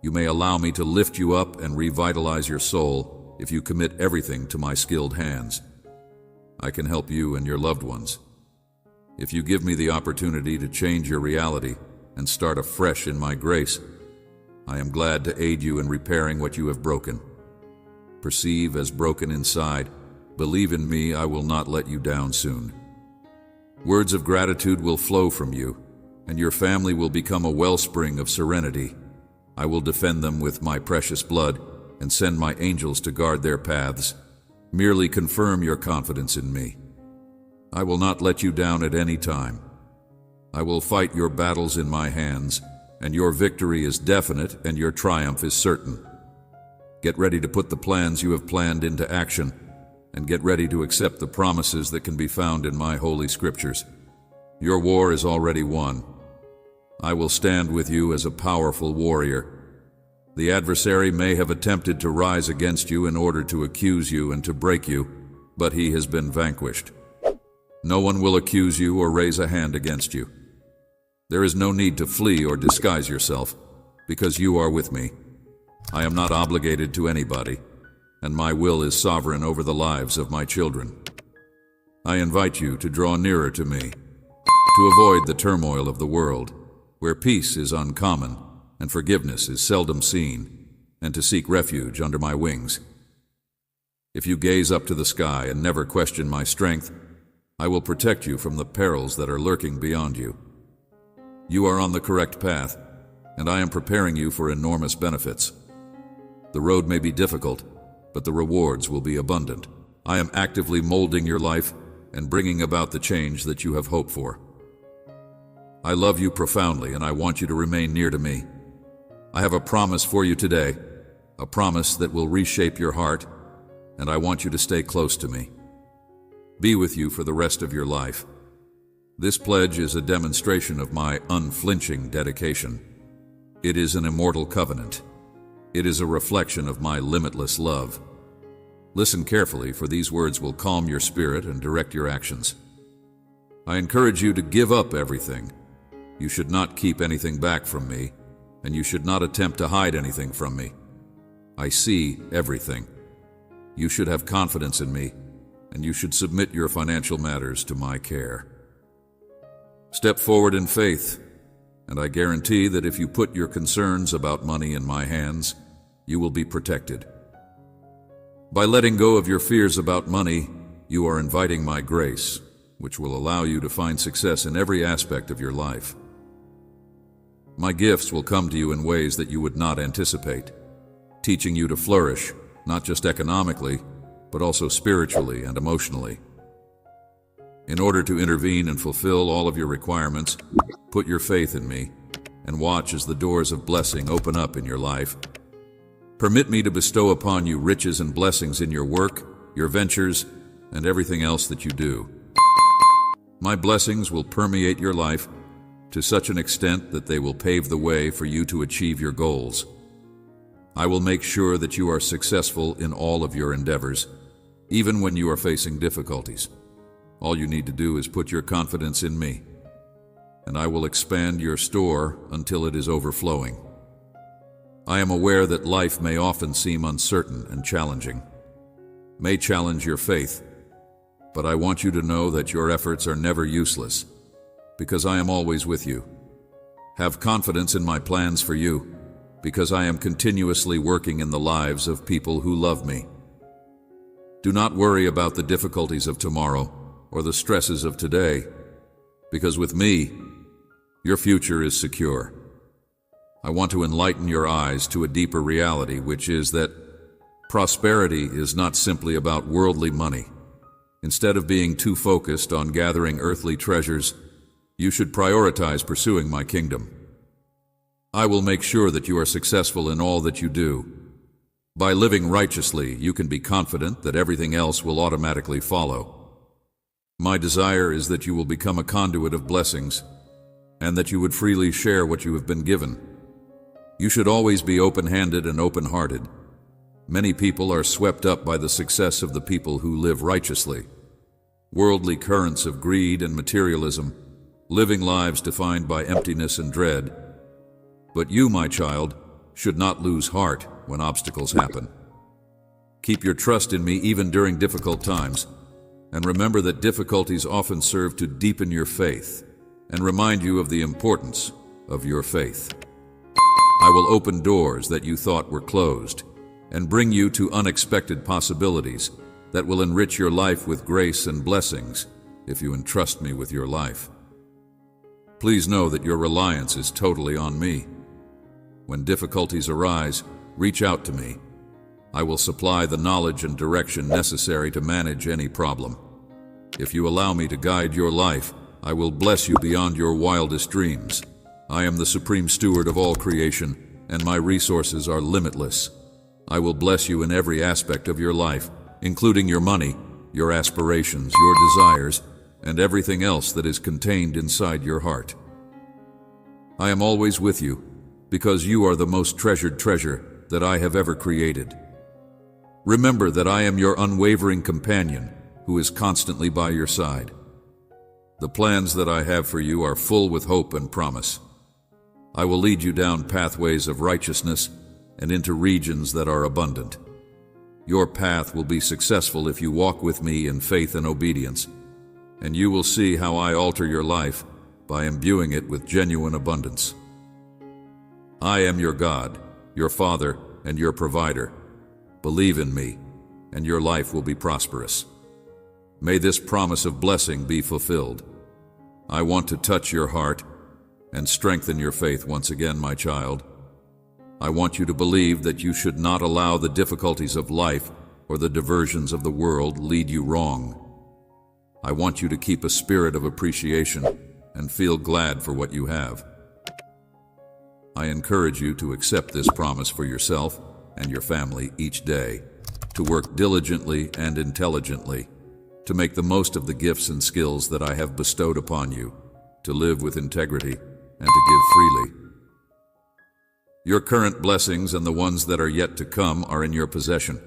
You may allow me to lift you up and revitalize your soul if you commit everything to my skilled hands. I can help you and your loved ones. If you give me the opportunity to change your reality and start afresh in my grace, I am glad to aid you in repairing what you have broken. Perceive as broken inside. Believe in me, I will not let you down soon. Words of gratitude will flow from you, and your family will become a wellspring of serenity. I will defend them with my precious blood and send my angels to guard their paths. Merely confirm your confidence in me. I will not let you down at any time. I will fight your battles in my hands, and your victory is definite and your triumph is certain. Get ready to put the plans you have planned into action, and get ready to accept the promises that can be found in my holy scriptures. Your war is already won. I will stand with you as a powerful warrior. The adversary may have attempted to rise against you in order to accuse you and to break you, but he has been vanquished. No one will accuse you or raise a hand against you. There is no need to flee or disguise yourself, because you are with me. I am not obligated to anybody, and my will is sovereign over the lives of my children. I invite you to draw nearer to me, to avoid the turmoil of the world, where peace is uncommon and forgiveness is seldom seen, and to seek refuge under my wings. If you gaze up to the sky and never question my strength, I will protect you from the perils that are lurking beyond you. You are on the correct path, and I am preparing you for enormous benefits. The road may be difficult, but the rewards will be abundant. I am actively molding your life and bringing about the change that you have hoped for. I love you profoundly, and I want you to remain near to me. I have a promise for you today, a promise that will reshape your heart, and I want you to stay close to me. be with you for the rest of your life. This pledge is a demonstration of my unflinching dedication. It is an immortal covenant. It is a reflection of my limitless love. Listen carefully, for these words will calm your spirit and direct your actions. I encourage you to give up everything. You should not keep anything back from me, and you should not attempt to hide anything from me. I see everything. You should have confidence in me, and you should submit your financial matters to my care. Step forward in faith, and I guarantee that if you put your concerns about money in my hands, you will be protected. By letting go of your fears about money, you are inviting my grace, which will allow you to find success in every aspect of your life. My gifts will come to you in ways that you would not anticipate, teaching you to flourish, not just economically, but also spiritually and emotionally. In order to intervene and fulfill all of your requirements, put your faith in me and watch as the doors of blessing open up in your life. Permit me to bestow upon you riches and blessings in your work, your ventures, and everything else that you do. My blessings will permeate your life to such an extent that they will pave the way for you to achieve your goals. I will make sure that you are successful in all of your endeavors, even when you are facing difficulties. All you need to do is put your confidence in me, and I will expand your store until it is overflowing. I am aware that life may often seem uncertain and challenging, may challenge your faith, but I want you to know that your efforts are never useless, because I am always with you. Have confidence in my plans for you, because I am continuously working in the lives of people who love me. Do not worry about the difficulties of tomorrow or the stresses of today, because with me, your future is secure. I want to enlighten your eyes to a deeper reality, which is that prosperity is not simply about worldly money. Instead of being too focused on gathering earthly treasures, you should prioritize pursuing my kingdom. I will make sure that you are successful in all that you do. By living righteously, you can be confident that everything else will automatically follow. My desire is that you will become a conduit of blessings, and that you would freely share what you have been given. You should always be open-handed and open-hearted. Many people are swept up by the success of the people who live righteously. Worldly currents of greed and materialism, living lives defined by emptiness and dread. But you, my child, should not lose heart when obstacles happen. Keep your trust in me even during difficult times, and remember that difficulties often serve to deepen your faith and remind you of the importance of your faith. I will open doors that you thought were closed and bring you to unexpected possibilities that will enrich your life with grace and blessings if you entrust me with your life. Please know that your reliance is totally on me. When difficulties arise, reach out to me. I will supply the knowledge and direction necessary to manage any problem. If you allow me to guide your life, I will bless you beyond your wildest dreams. I am the supreme steward of all creation, and my resources are limitless. I will bless you in every aspect of your life, including your money, your aspirations, your desires, and everything else that is contained inside your heart. I am always with you, because you are the most treasured treasure that I have ever created. Remember that I am your unwavering companion who is constantly by your side. The plans that I have for you are full with hope and promise. I will lead you down pathways of righteousness and into regions that are abundant. Your path will be successful if you walk with me in faith and obedience, and you will see how I alter your life by imbuing it with genuine abundance. I am your God, your Father, and your provider. Believe in me, and your life will be prosperous. May this promise of blessing be fulfilled. I want to touch your heart and strengthen your faith once again, my child. I want you to believe that you should not allow the difficulties of life or the diversions of the world lead you wrong. I want you to keep a spirit of appreciation and feel glad for what you have. I encourage you to accept this promise for yourself and your family each day, to work diligently and intelligently, to make the most of the gifts and skills that I have bestowed upon you, to live with integrity and to give freely. Your current blessings and the ones that are yet to come are in your possession.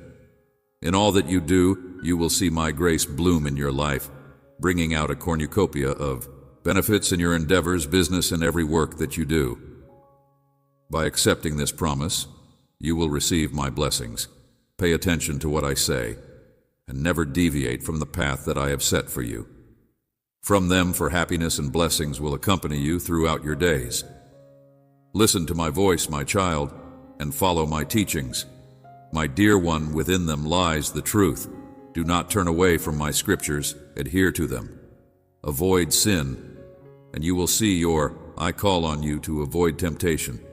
In all that you do, you will see my grace bloom in your life, bringing out a cornucopia of benefits in your endeavors, business, and every work that you do. By accepting this promise, you will receive my blessings. Pay attention to what I say, and never deviate from the path that I have set for you. From them, for happiness and blessings will accompany you throughout your days. Listen to my voice, my child, and follow my teachings. My dear one, within them lies the truth. Do not turn away from my scriptures, adhere to them. Avoid sin, and you will see I call on you to avoid temptation,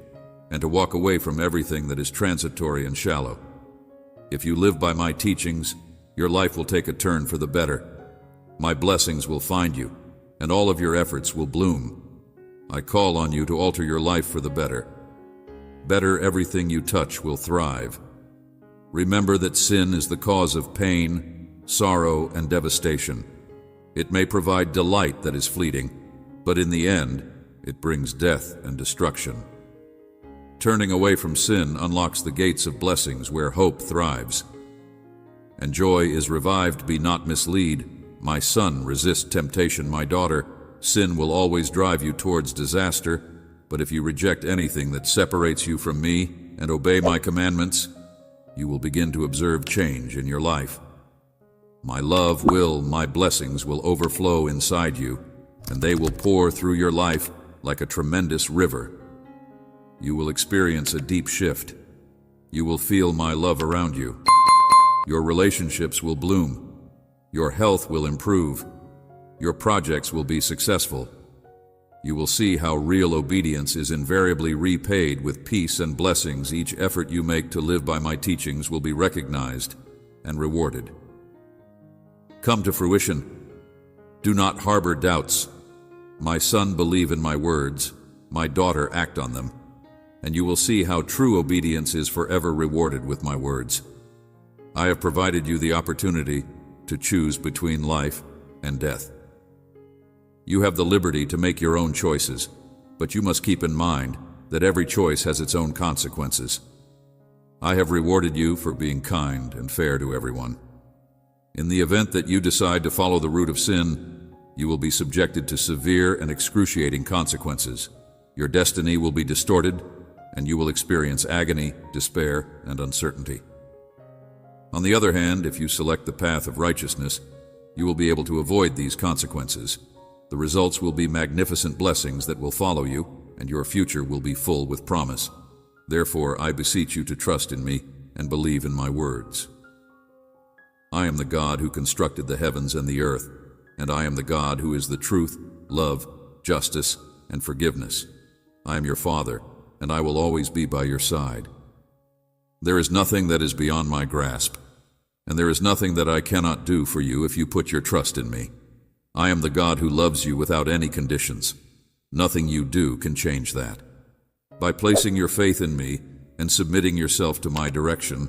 and to walk away from everything that is transitory and shallow. If you live by my teachings, your life will take a turn for the better. My blessings will find you, and all of your efforts will bloom. I call on you to alter your life for the better. Better, everything you touch will thrive. Remember that sin is the cause of pain, sorrow, and devastation. It may provide delight that is fleeting, but in the end, it brings death and destruction. Turning away from sin unlocks the gates of blessings where hope thrives. And joy is revived. Be not misled. My son, resist temptation. My daughter, sin will always drive you towards disaster, but if you reject anything that separates you from me and obey my commandments, you will begin to observe change in your life. My my blessings will overflow inside you, and they will pour through your life like a tremendous river. You will experience a deep shift. You will feel my love around you. Your relationships will bloom. Your health will improve. Your projects will be successful. You will see how real obedience is invariably repaid with peace and blessings. Each effort you make to live by my teachings will be recognized and rewarded. Come to fruition. Do not harbor doubts. My son, believe in my words. My daughter, act on them. And you will see how true obedience is forever rewarded with my words. I have provided you the opportunity to choose between life and death. You have the liberty to make your own choices, but you must keep in mind that every choice has its own consequences. I have rewarded you for being kind and fair to everyone. In the event that you decide to follow the route of sin, you will be subjected to severe and excruciating consequences. Your destiny will be distorted, and you will experience agony, despair, and uncertainty. On the other hand, if you select the path of righteousness, you will be able to avoid these consequences. The results will be magnificent blessings that will follow you, and your future will be full with promise. Therefore, I beseech you to trust in me and believe in my words. I am the God who constructed the heavens and the earth, and I am the God who is the truth, love, justice, and forgiveness. I am your Father, and I will always be by your side. There is nothing that is beyond my grasp, and there is nothing that I cannot do for you if you put your trust in me. I am the God who loves you without any conditions. Nothing you do can change that. By placing your faith in me and submitting yourself to my direction,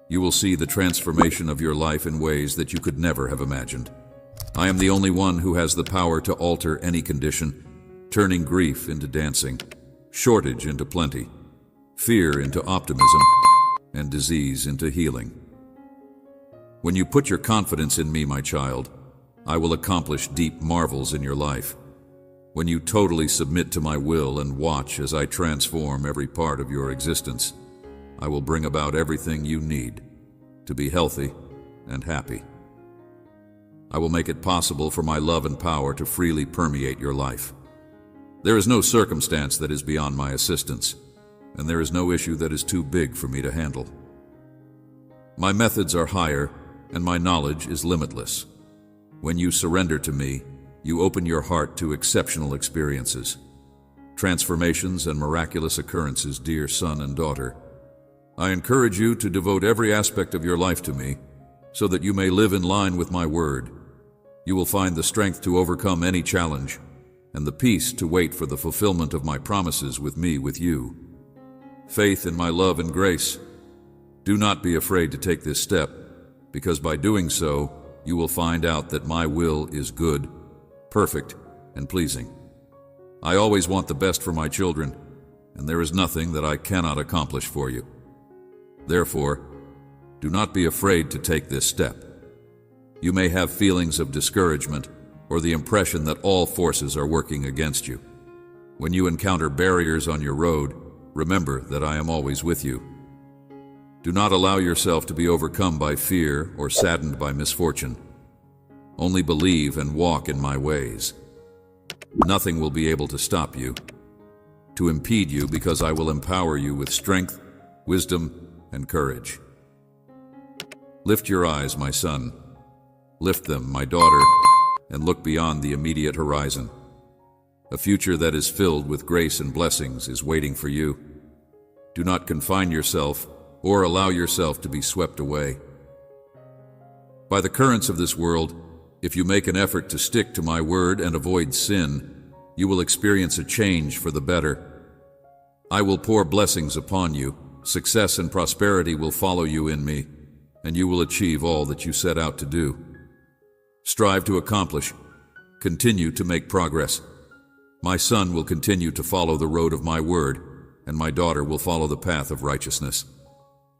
you will see the transformation of your life in ways that you could never have imagined. I am the only one who has the power to alter any condition, turning grief into dancing, shortage into plenty, fear into optimism, and disease into healing. When you put your confidence in me, my child, I will accomplish deep marvels in your life. When you totally submit to my will and watch as I transform every part of your existence, I will bring about everything you need to be healthy and happy. I will make it possible for my love and power to freely permeate your life. There is no circumstance that is beyond my assistance, and there is no issue that is too big for me to handle. My methods are higher, and my knowledge is limitless. When you surrender to me, you open your heart to exceptional experiences, transformations, and miraculous occurrences, dear son and daughter. I encourage you to devote every aspect of your life to me, so that you may live in line with my word. You will find the strength to overcome any challenge, and the peace to wait for the fulfillment of my promises with me, with you. Faith in my love and grace. Do not be afraid to take this step, because by doing so, you will find out that my will is good, perfect, and pleasing. I always want the best for my children, and there is nothing that I cannot accomplish for you. Therefore, do not be afraid to take this step. You may have feelings of discouragement or the impression that all forces are working against you. When you encounter barriers on your road, remember that I am always with you. Do not allow yourself to be overcome by fear or saddened by misfortune. Only believe and walk in my ways. Nothing will be able to stop you, to impede you, because I will empower you with strength, wisdom, and courage. Lift your eyes, my son. Lift them, my daughter, and look beyond the immediate horizon. A future that is filled with grace and blessings is waiting for you. Do not confine yourself or allow yourself to be swept away by the currents of this world. If you make an effort to stick to my word and avoid sin, you will experience a change for the better. I will pour blessings upon you. Success and prosperity will follow you in me, and you will achieve all that you set out to do. Strive to accomplish. Continue to make progress. My son will continue to follow the road of my word, and my daughter will follow the path of righteousness.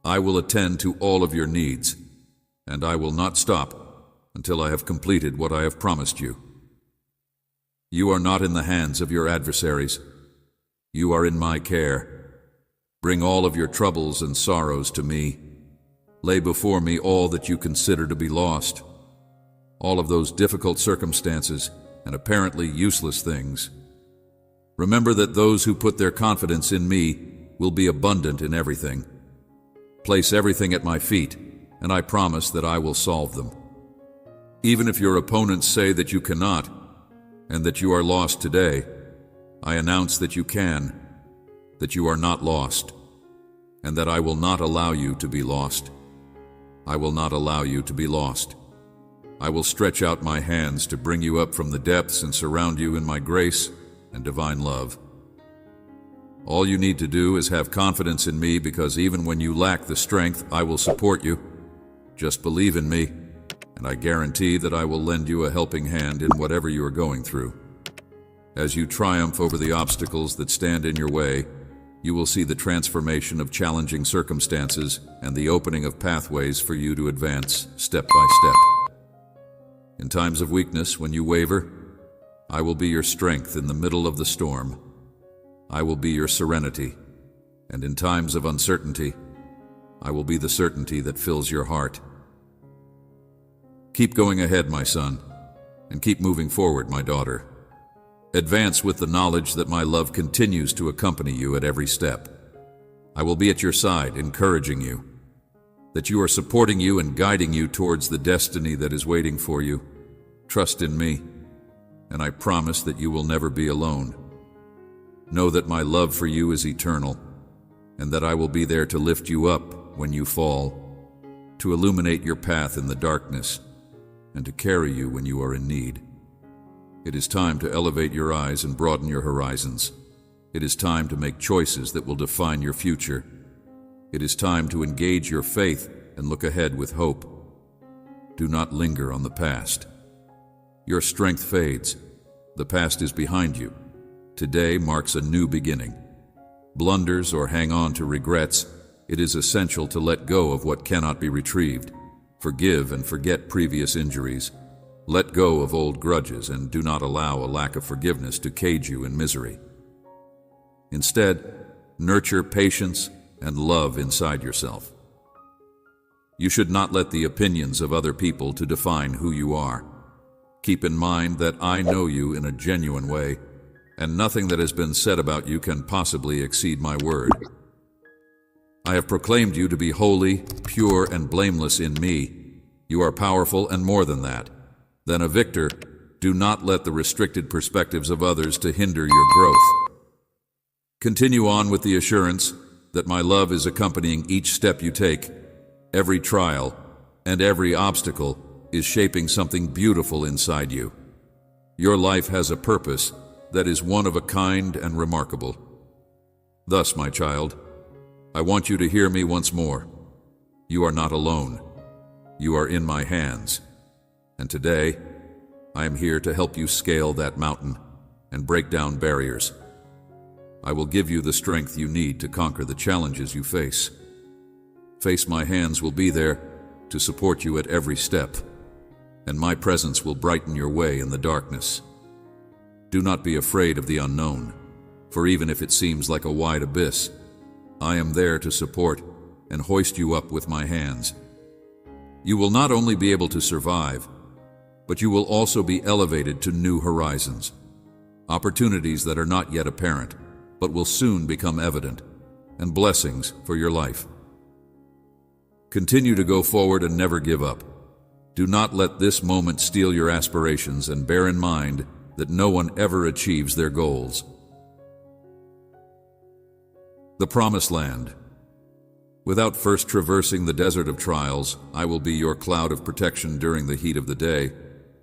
I will attend to all of your needs, and I will not stop until I have completed what I have promised you. You are not in the hands of your adversaries. You are in my care. Bring all of your troubles and sorrows to me. Lay before me all that you consider to be lost, all of those difficult circumstances and apparently useless things. Remember that those who put their confidence in me will be abundant in everything. Place everything at my feet, and I promise that I will solve them. Even if your opponents say that you cannot, and that you are lost today, I announce that you can, that you are not lost, and that I will not allow you to be lost. I will not allow you to be lost. I will stretch out my hands to bring you up from the depths and surround you in my grace and divine love. All you need to do is have confidence in me, because even when you lack the strength, I will support you. Just believe in me, and I guarantee that I will lend you a helping hand in whatever you are going through. As you triumph over the obstacles that stand in your way, you will see the transformation of challenging circumstances and the opening of pathways for you to advance step by step. In times of weakness, when you waver, I will be your strength in the middle of the storm. I will be your serenity, and in times of uncertainty, I will be the certainty that fills your heart. Keep going ahead, my son, and keep moving forward, my daughter. Advance with the knowledge that my love continues to accompany you at every step. I will be at your side, encouraging you, that you are supporting you and guiding you towards the destiny that is waiting for you. Trust in me, and I promise that you will never be alone. Know that my love for you is eternal, and that I will be there to lift you up when you fall, to illuminate your path in the darkness, and to carry you when you are in need. It is time to elevate your eyes and broaden your horizons. It is time to make choices that will define your future. It is time to engage your faith and look ahead with hope. Do not linger on the past. Your strength fades. The past is behind you. Today marks a new beginning. Blunders or hang on to regrets, it is essential to let go of what cannot be retrieved. Forgive and forget previous injuries. Let go of old grudges and do not allow a lack of forgiveness to cage you in misery. Instead, nurture patience and love inside yourself. You should not let the opinions of other people to define who you are. Keep in mind that I know you in a genuine way, and nothing that has been said about you can possibly exceed my word. I have proclaimed you to be holy, pure, and blameless in me. You are powerful and more than that. Then a victor, do not let the restricted perspectives of others to hinder your growth. Continue on with the assurance that my love is accompanying each step you take. Every trial and every obstacle is shaping something beautiful inside you. Your life has a purpose that is one of a kind and remarkable. Thus, my child, I want you to hear me once more. You are not alone. You are in my hands. And today, I am here to help you scale that mountain and break down barriers. I will give you the strength you need to conquer the challenges you face. Face My hands will be there to support you at every step, and my presence will brighten your way in the darkness. Do not be afraid of the unknown, for even if it seems like a wide abyss, I am there to support and hoist you up with my hands. You will not only be able to survive, but you will also be elevated to new horizons, opportunities that are not yet apparent, but will soon become evident, and blessings for your life. Continue to go forward and never give up. Do not let this moment steal your aspirations, and bear in mind that no one ever achieves their goals. The Promised Land. Without first traversing the desert of trials, I will be your cloud of protection during the heat of the day,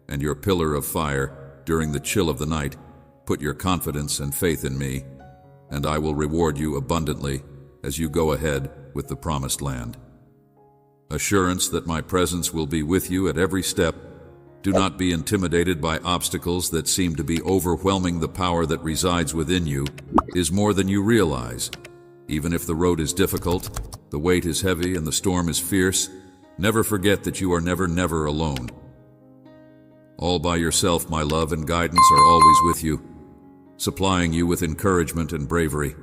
and your pillar of fire during the chill of the night. Put your confidence and faith in me, and I will reward you abundantly as you go ahead with the Promised Land. Assurance that my presence will be with you at every step. Do not be intimidated by obstacles that seem to be overwhelming. The power that resides within you is more than you realize. Even if the road is difficult, the weight is heavy, and the storm is fierce, never forget that you are never alone. All by yourself, my love and guidance are always with you, supplying you with encouragement and bravery.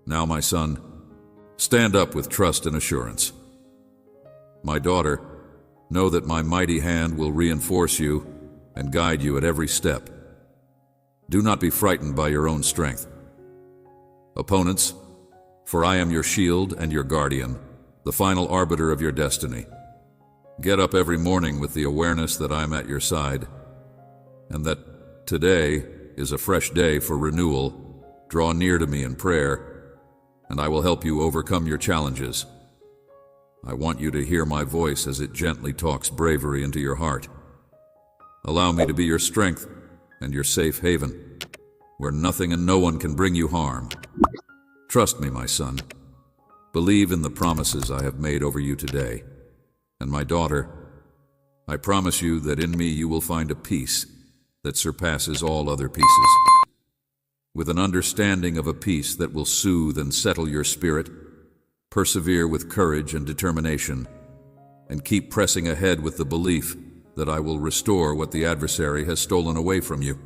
Now, my son, stand up with trust and assurance. My daughter, know that my mighty hand will reinforce you and guide you at every step. Do not be frightened by your own strength. Opponents, for I am your shield and your guardian, the final arbiter of your destiny. Get up every morning with the awareness that I am at your side, and that today is a fresh day for renewal. Draw near to me in prayer, and I will help you overcome your challenges. I want you to hear my voice as it gently talks bravery into your heart. Allow me to be your strength and your safe haven, where nothing and no one can bring you harm. Trust me, my son. Believe in the promises I have made over you today. And my daughter, I promise you that in me you will find a peace that surpasses all other peaces. With an understanding of a peace that will soothe and settle your spirit, persevere with courage and determination, and keep pressing ahead with the belief that I will restore what the adversary has stolen away from you.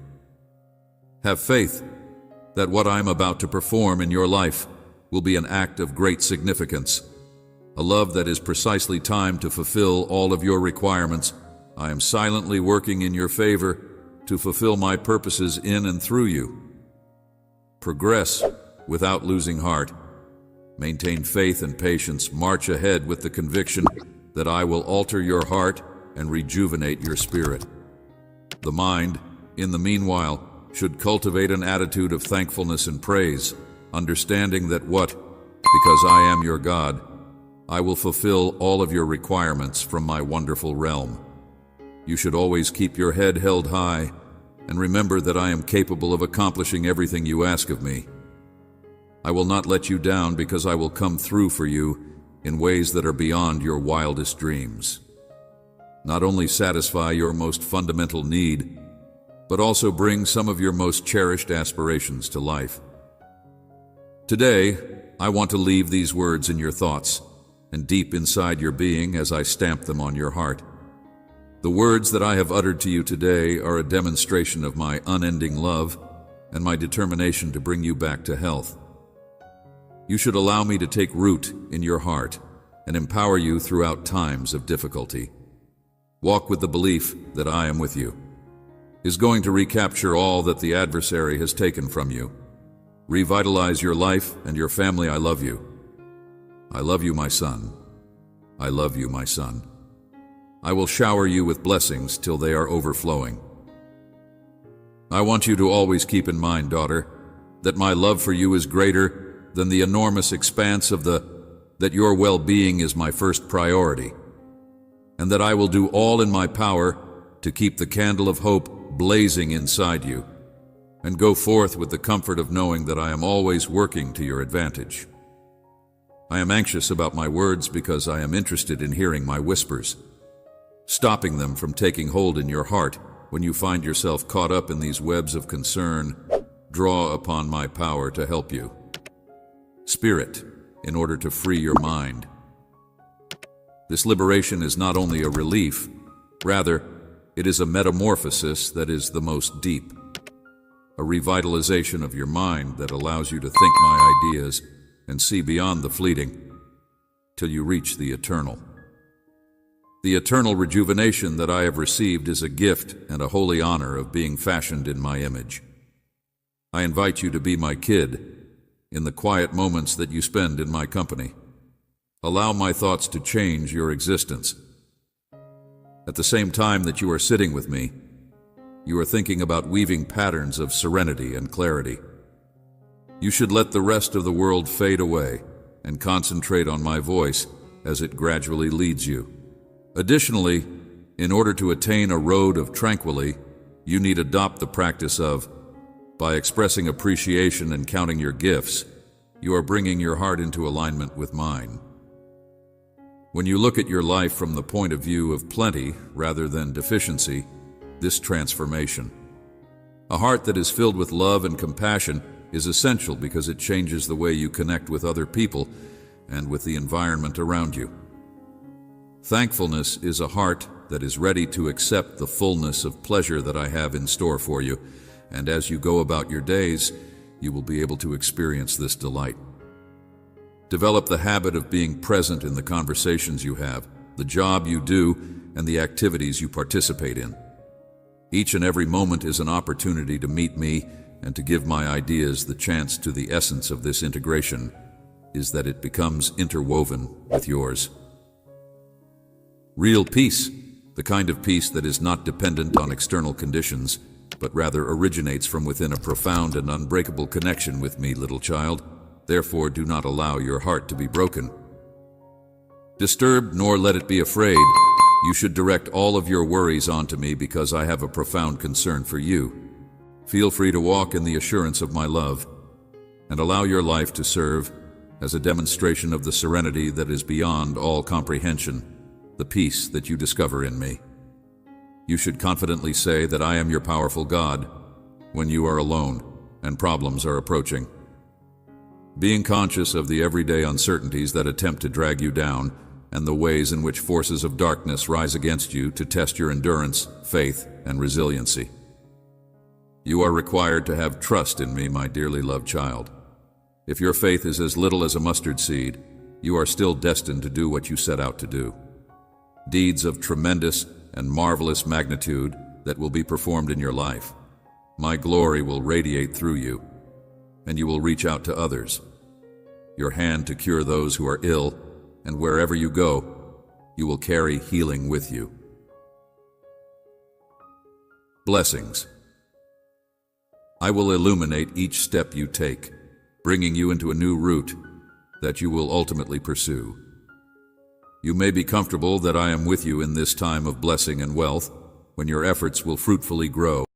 Have faith that what I am about to perform in your life will be an act of great significance, a love that is precisely timed to fulfill all of your requirements. I am silently working in your favor to fulfill my purposes in and through you. Progress without losing heart. Maintain faith and patience. March ahead with the conviction that I will alter your heart and rejuvenate your spirit. The mind, in the meanwhile, should cultivate an attitude of thankfulness and praise, understanding that because I am your God, I will fulfill all of your requirements from my wonderful realm. You should always keep your head held high and remember that I am capable of accomplishing everything you ask of me. I will not let you down because I will come through for you in ways that are beyond your wildest dreams. Not only satisfy your most fundamental need, but also bring some of your most cherished aspirations to life. Today, I want to leave these words in your thoughts and deep inside your being as I stamp them on your heart. The words that I have uttered to you today are a demonstration of my unending love and my determination to bring you back to health. You should allow me to take root in your heart and empower you throughout times of difficulty. Walk with the belief that I am with you. Is going to recapture all that the adversary has taken from you. Revitalize your life and your family. I love you. I love you, my son. I love you, my son. I will shower you with blessings till they are overflowing. I want you to always keep in mind, daughter, that my love for you is greater than the enormous expanse of that your well-being is my first priority, and that I will do all in my power to keep the candle of hope blazing inside you, and go forth with the comfort of knowing that I am always working to your advantage. I am anxious about my words because I am interested in hearing my whispers. stopping them from taking hold in your heart. When you find yourself caught up in these webs of concern, draw upon my power to help you. Spirit, in order to free your mind. This liberation is not only a relief, rather, it is a metamorphosis that is the most deep. A revitalization of your mind that allows you to think my ideas and see beyond the fleeting till you reach the eternal. The eternal rejuvenation that I have received is a gift and a holy honor of being fashioned in my image. I invite you to be my kid in the quiet moments that you spend in my company. Allow my thoughts to change your existence. At the same time that you are sitting with me, you are thinking about weaving patterns of serenity and clarity. You should let the rest of the world fade away and concentrate on my voice as it gradually leads you. Additionally, in order to attain a road of tranquility, you need adopt the practice of, by expressing appreciation and counting your gifts, you are bringing your heart into alignment with mine. When you look at your life from the point of view of plenty rather than deficiency, this transformation. A heart that is filled with love and compassion is essential because it changes the way you connect with other people and with the environment around you. Thankfulness is a heart that is ready to accept the fullness of pleasure that I have in store for you, and as you go about your days, you will be able to experience this delight. Develop the habit of being present in the conversations you have, the job you do, and the activities you participate in. Each and every moment is an opportunity to meet me and to give my ideas the chance to. The essence of this integration is that it becomes interwoven with yours. Real peace, the kind of peace that is not dependent on external conditions, but rather originates from within a profound and unbreakable connection with me, little child. Therefore, do not allow your heart to be broken. Disturbed, nor let it be afraid. You should direct all of your worries onto me because I have a profound concern for you. Feel free to walk in the assurance of my love and allow your life to serve as a demonstration of the serenity that is beyond all comprehension, the peace that you discover in me. You should confidently say that I am your powerful God when you are alone and problems are approaching. Being conscious of the everyday uncertainties that attempt to drag you down and the ways in which forces of darkness rise against you to test your endurance, faith, and resiliency. You are required to have trust in me, my dearly loved child. If your faith is as little as a mustard seed, you are still destined to do what you set out to do. Deeds of tremendous and marvelous magnitude that will be performed in your life. My glory will radiate through you, and you will reach out to others. Your hand to cure those who are ill, and wherever you go, you will carry healing with you. Blessings. I will illuminate each step you take, bringing you into a new route that you will ultimately pursue. You may be comfortable that I am with you in this time of blessing and wealth, when your efforts will fruitfully grow